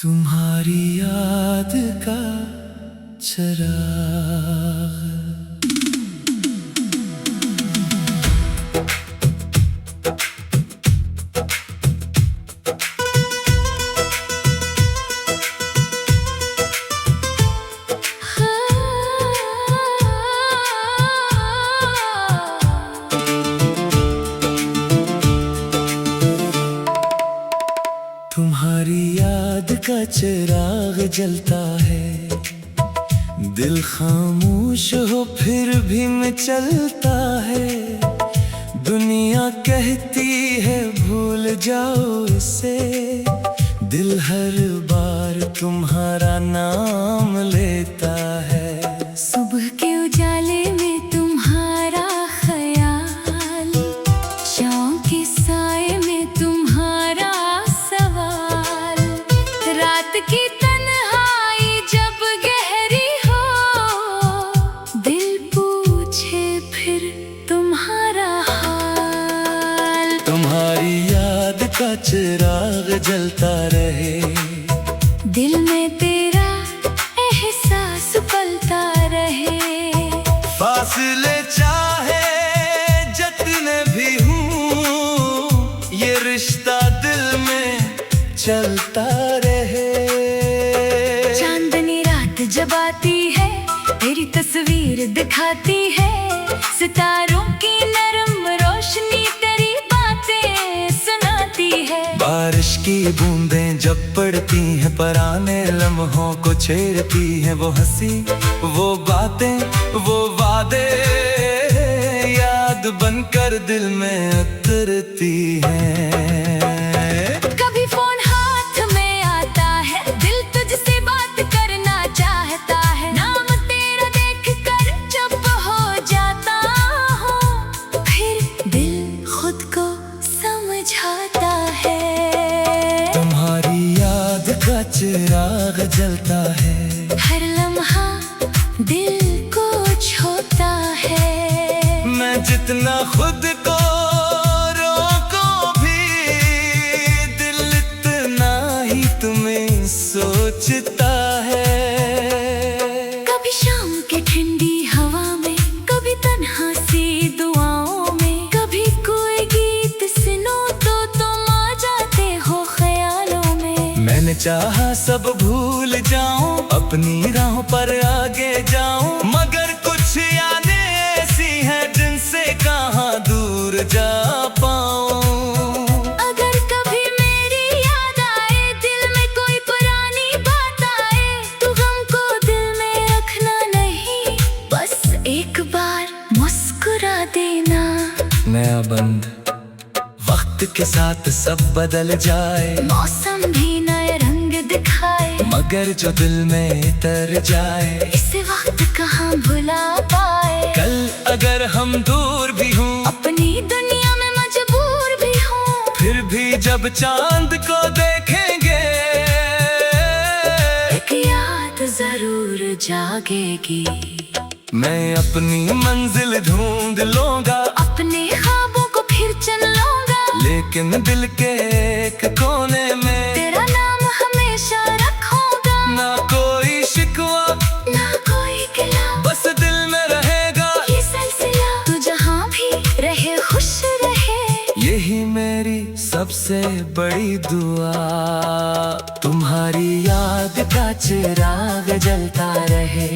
तुम्हारी याद का चराग। तुम्हारी याद का चिराग जलता है, दिल खामोश हो फिर भी मैं चलता है। दुनिया कहती है भूल जाओ इसे, दिल हर बार तुम्हारा नाम लेता है। सुबह के उजाले में तुम्हारा ख्याल, शाम के साए में तुम्हारा सवाल, रात की तन्हाई जब गहरी हो, दिल पूछे फिर तुम्हारा हाल। तुम्हारी याद का चिराग जलता रहे, दिल में तेरा एहसास पलता रहे। फासले चाहे जितने भी हूँ, ये रिश्ता दिल में चलता रहे। चांदनी रात जब आती है, तेरी तस्वीर दिखाती है, सितारों की नरम रोशनी तेरी बातें सुनाती है। बारिश की बूंदें जब पड़ती हैं, पुराने लम्हों को छेड़ती हैं, वो हंसी वो बातें वो वादे याद बनकर दिल में उतरती हैं। कभी फोन हाथ में आता है, दिल तुझसे बात करना चाहता है, नाम तेरा देखकर चुप हो जाता हूँ, फिर दिल खुद को समझाता है। तुम्हारी याद का चिराग जलता है, हर लम्हा दिल को छूता है। मैं जितना खुद को रोको भी, दिल इतना ही तुम्हें सोचता है। कभी शाम के ठंडी हवा में, कभी तन्हा सी दुआओं में, कभी कोई गीत सुनो तो तुम आ जाते हो ख्यालों में। मैंने चाहा सब भूल जाऊं, अपनी राहों पर आगे जाऊं, मगर कुछ यादें ऐसी हैं जिनसे कहाँ दूर जा पाऊं। अगर कभी मेरी याद आए, दिल में कोई पुरानी बात आए, तो गम को दिल में रखना नहीं, बस एक बार मुस्कुरा देना। नया बंद वक्त के साथ सब बदल जाए, मौसम भी नए रंग दिखाए, मगर जो दिल में तर जाए, इसे वक्त कहाँ भुला पाए। कल अगर हम दूर भी हों, अपनी दुनिया में मजबूर भी हूँ, फिर भी जब चांद को देखेंगे, एक याद जरूर जागेगी। मैं अपनी मंजिल ढूंढ लूंगा, अपने ख्वाबों को फिर चुन लूंगा, लेकिन दिल के एक कोने में तेरा नाम हमेशा रखूंगा। ना कोई शिकवा ना कोई गिला, बस दिल में रहेगा ये सिलसिला। तू जहाँ भी रहे खुश रहे, यही मेरी सबसे बड़ी दुआ। तुम्हारी याद का चिराग जलता रहे,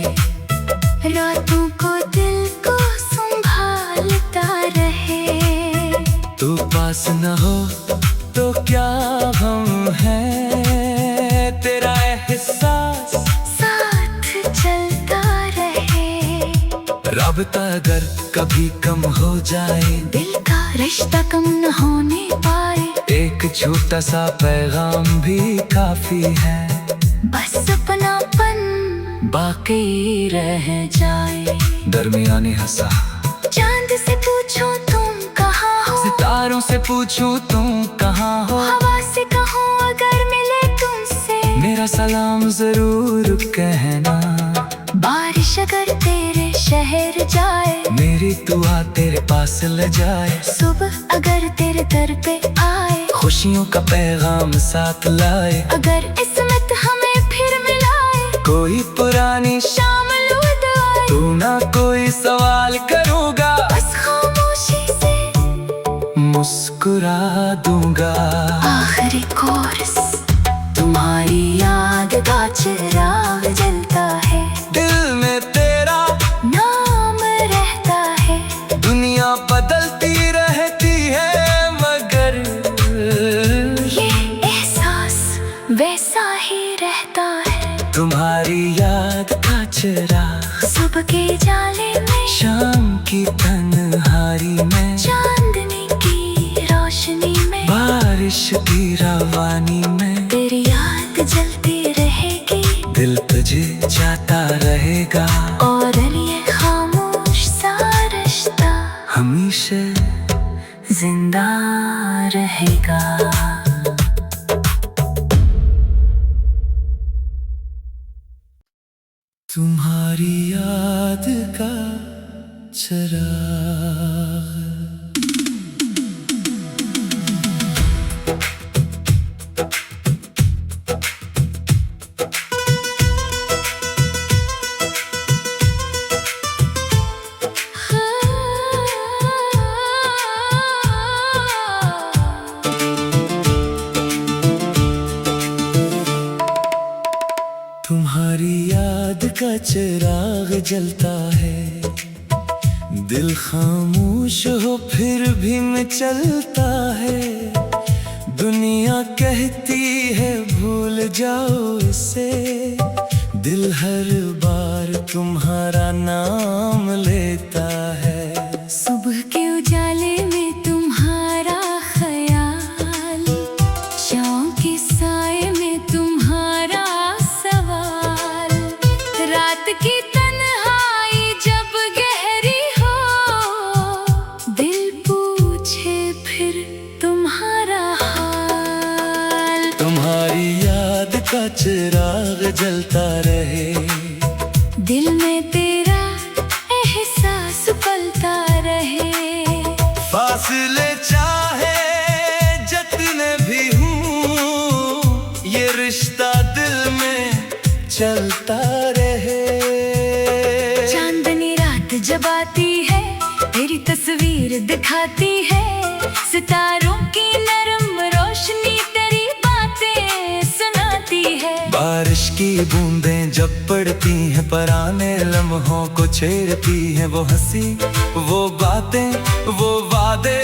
रातों को दिल को संभालता रहे। तू पास न हो तो क्या गम है, तेरा एहसास साथ चलता रहे। राबता अगर कभी कम हो जाए, दिल का रिश्ता कम न होने पाए, एक छोटा सा पैगाम भी काफी है, बस अपनापन बाकी रह जाए। दरमियानी हंसा चांद से पूछो तुम कहाँ हो, सितारों से पूछूं तुम कहाँ हो, हवा से कहूँ अगर मिले तुमसे, मेरा सलाम जरूर कहना। बारिश अगर तेरे शहर जाए, मेरी दुआ तेरे पास ले जाए, सुबह अगर तेरे दर पे आए, खुशियों का पैगाम साथ लाए। अगर इसमत चिराग जलता है, दिल में तेरा नाम रहता है। दुनिया बदलती रहती है मगर ये एहसास वैसा ही रहता है। तुम्हारी याद का चिराग सुबह के जाले में, शाम की तन्हाई में, चांदनी की रोशनी में, बारिश की रवानी में, तेरी याद जलती रहेगी, दिल तुझे जाता रहेगा और ये खामोश सा रिश्ता हमेशा जिंदा रहेगा। तुम्हारी याद का चिराग। तुम्हारी याद का चिराग जलता है, दिल खामोश हो फिर भी मैं चलता है। दुनिया कहती है भूल जाओ इसे, दिल हर बार तुम्हारा नाम लेता है। सुबह के उजाले में तुम्हारा ख्याल, शाम के साए में तुम्हारा सवाल, रात की तन्हाई जब गहरी हो, दिल पूछे फिर तुम्हारा हाल। तुम्हारी याद का चिराग जलता रहे, दिल में तेरा एहसास पलता रहे, फासले चाहे जितने भी हूँ, ये रिश्ता दिल में चलता रहे। चांदनी रात जब आती है, तेरी तस्वीर दिखाती है, सितारों की नरम रोशनी तेरी बातें सुनाती है। बारिश की बूंदें जब पड़ती हैं, पुराने लम्हों को छेड़ती हैं, वो हंसी, वो बातें, वो वादे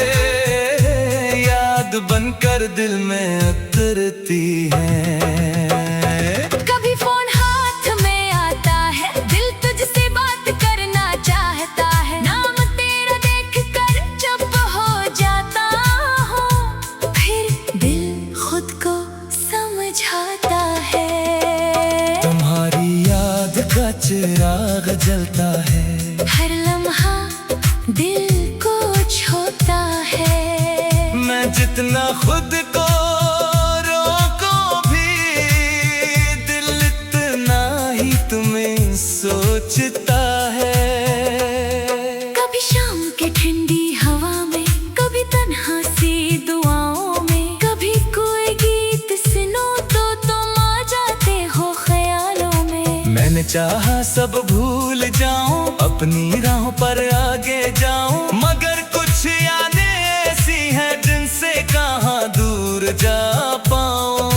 याद बनकर दिल में उतरती हैं। कभी फोन हाथ में आता है, दिल तुझसे बात करना चाहता है, नाम तेरा देखकर चुप हो जाता हूँ, फिर दिल खुद को समझाता है। तुम्हारी याद का चिराग जलता है, हर लम्हा दिल को छूता है। मैं जितना खुद को रोको भी, दिल इतना ही तुम्हें सोचता है। कभी शाम के ठंडी हवा में, कभी तन्हा सी दुआओं में, कभी कोई गीत सुनो तो तुम आ जाते हो ख्यालों में। मैंने चाहा सब भूल जाऊं, अपनी राहों पर आगे जाऊं, मगर कुछ यादें ऐसी हैं जिनसे कहाँ दूर जा पाऊं।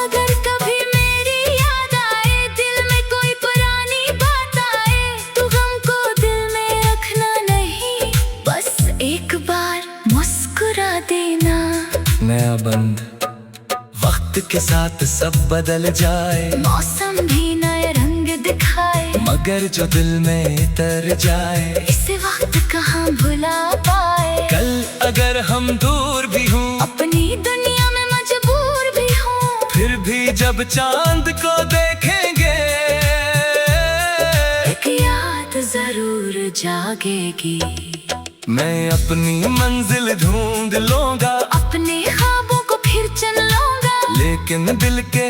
अगर कभी मेरी याद आए, दिल में कोई पुरानी बात आए, तो गम को दिल में रखना नहीं, बस एक बार मुस्कुरा देना। नया बंद वक्त के साथ सब बदल जाए, मौसम भी नए रंग दिखाए, मगर जो दिल में तर जाए, इसे वक्त कहाँ भुला पाए। कल अगर हम दूर भी हों, अपनी दुनिया में मजबूर भी हूँ, फिर भी जब चांद को देखेंगे, एक याद जरूर जागेगी। मैं अपनी मंजिल ढूंढ लूंगा, अपने ख्वाबों को फिर चुन लूंगा, लेकिन दिल के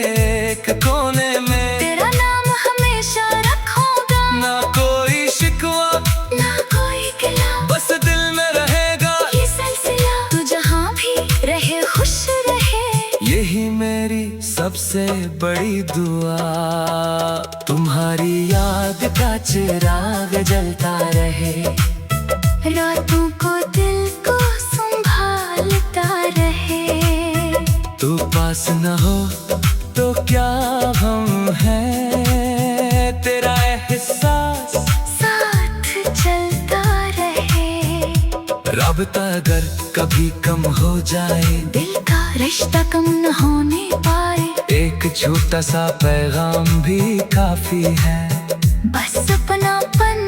एक कोने में तेरा नाम हमेशा रखूंगा। ना कोई शिकवा, ना कोई गिला, बस दिल में रहेगा ये सिलसिला। तू जहाँ भी रहे खुश रहे, यही मेरी सबसे बड़ी दुआ। तुम्हारी याद का चिराग जलता रहे, रातों को दिल को संभालता रहे। तू पास न हो तो क्या गम है, तेरा एहसास साथ चलता रहे। राबता अगर कभी कम हो जाए, दिल का रिश्ता कम न होने पाए। एक छोटा सा पैगाम भी काफी है, बस अपनापन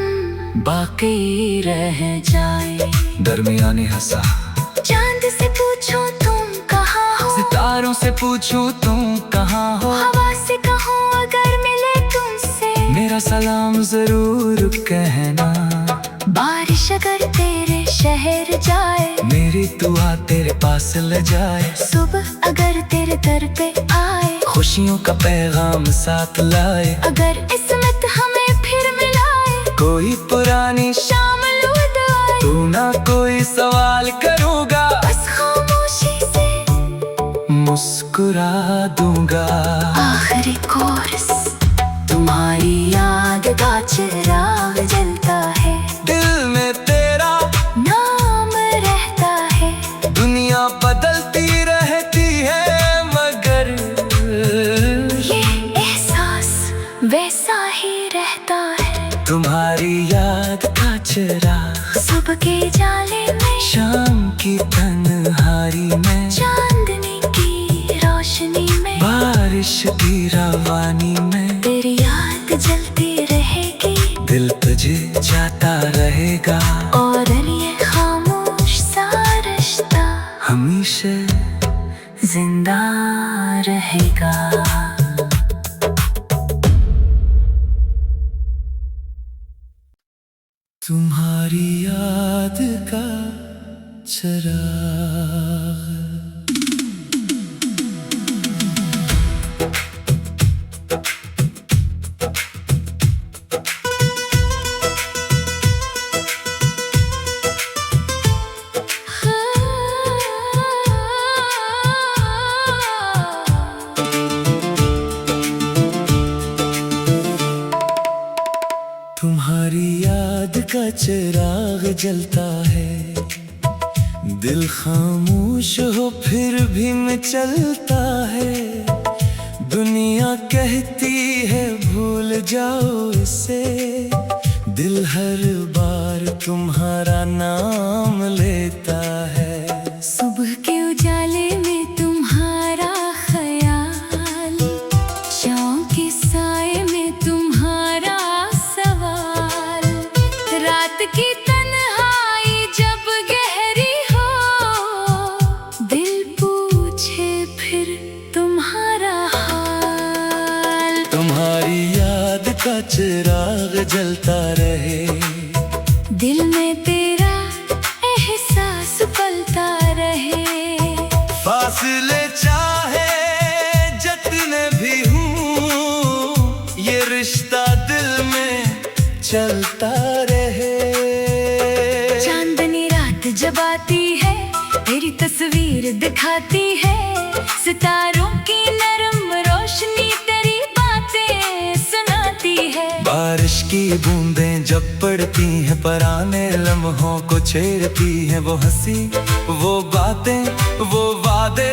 बाकी रह जाए। दरमियानी हंसा, चांद से पूछो तुम कहाँ हो, सितारों से पूछूं तुम कहाँ हो, हवा से कहूँ अगर मिले तुमसे, मेरा सलाम जरूर कहना। बारिश अगर तेरे शहर जाए, मेरी दुआ तेरे पास ले जाए। सुबह अगर तेरे दर पे आए, खुशियों का पैगाम साथ लाए। अगर किस्मत हमें फिर मिलाए, कोई पुरानी शाम लौट आए। तू ना कोई सवाल करूँगा, बस खामोशी से मुस्कुरा दूंगा। आखिरी कोर्स तुम्हारी याद का चिराग जलता है, दिल में तेरा नाम रहता है। दुनिया बदलती रहती है, मगर ये एहसास वैसा ही रहता है। तुम्हारी याद का चिराग सुबह के जाले में, शाम की तन्हाई में, चांदनी की रोशनी में, बारिश की रवानी में, तेरी याद जलती रहेगी। दिल तुझे जाता रहेगा, और ये खामोश सा रिश्ता हमेशा जिंदा रहेगा। तुम्हारी याद का चिराग। तुम्हारी याद का चिराग जलता है, दिल खामोश हो फिर भी मैं चलता है। दुनिया कहती है भूल जाओ इसे, दिल हर बार तुम्हारा नाम लेता है। सुबह के उजाले में तुम्हारा ख्याल, शाम के साए में तुम्हारा सवाल, रात की तन्हाई जब गहरी हो, दिल पूछे फिर तुम्हारा हाल। तुम्हारी याद का चिराग जलता रहे, दिल में तेरा एहसास पलता रहे। फासले चाहे जितने भी हूँ, ये रिश्ता दिल में चलता रहे। चांदनी रात जब आती है, तेरी तस्वीर दिखाती है, सितारों की नरम रोशनी तेरी बातें सुनाती है। बारिश की बूंदें जब पड़ती हैं, पुराने लम्हों को छेड़ती हैं, वो हंसी वो बातें वो वादे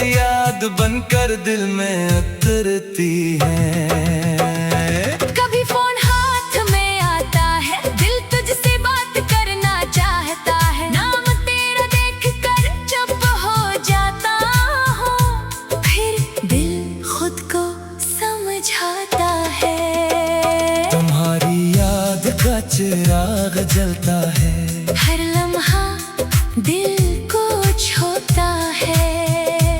याद बनकर दिल में उतरती हैं। कभी फोन हाथ में आता है, दिल तुझसे बात करना चाहता है, नाम तेरा देखकर चुप हो जाता हूँ, फिर दिल खुद को समझाता है। तुम्हारी याद का चिराग जलता है, हर लम्हा दिल को छूता है।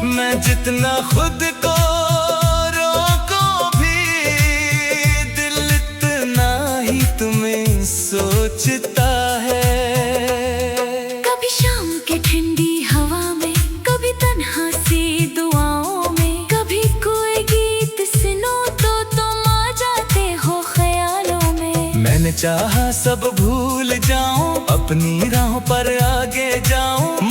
मैं जितना खुद को रोको भी, दिल इतना ही तुम्हें सोचता है। कभी शाम के ठंडी हवा में, कभी तन्हा सी दुआओं में, कभी कोई गीत सुनो तो तुम आ जाते हो ख्यालों में। मैंने चाहा सब भूल जाऊं, अपनी राहों पर आगे जाऊं,